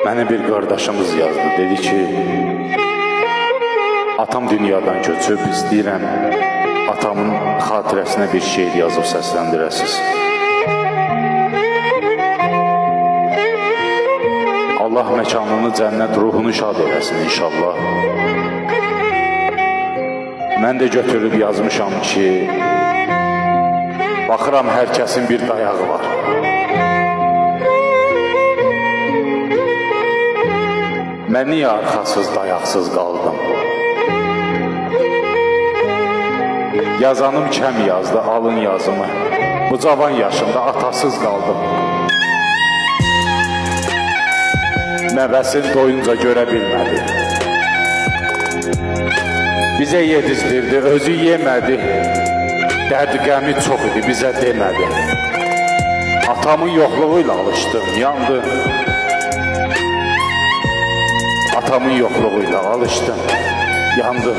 Mənə bir qardaşımız yazdı, dedi ki, atam dünyadan köçüb, istəyirəm atamın xatirəsinə bir şeir yazıb səsləndirəsiz. Allah məkanını cənnət, ruhunu şad eləsin inşallah. Mən də götürüb yazmışam ki, baxıram hər kəsin bir dayağı var. Mən niyə arxasız, dayaqsız qaldım? Yazanım kəm yazdı, alın yazımı. Bu cavan yaşımda atasız qaldım. Nəvəsin doyunca görə bilmədi. Bizə yedizdirdi, özü yemədi. Dərdi qəmi çox idi, bizə demədi. Atamın yoxluğuyla alışdım, yandım. Atamın yoxluğuyla alışdım, yandım.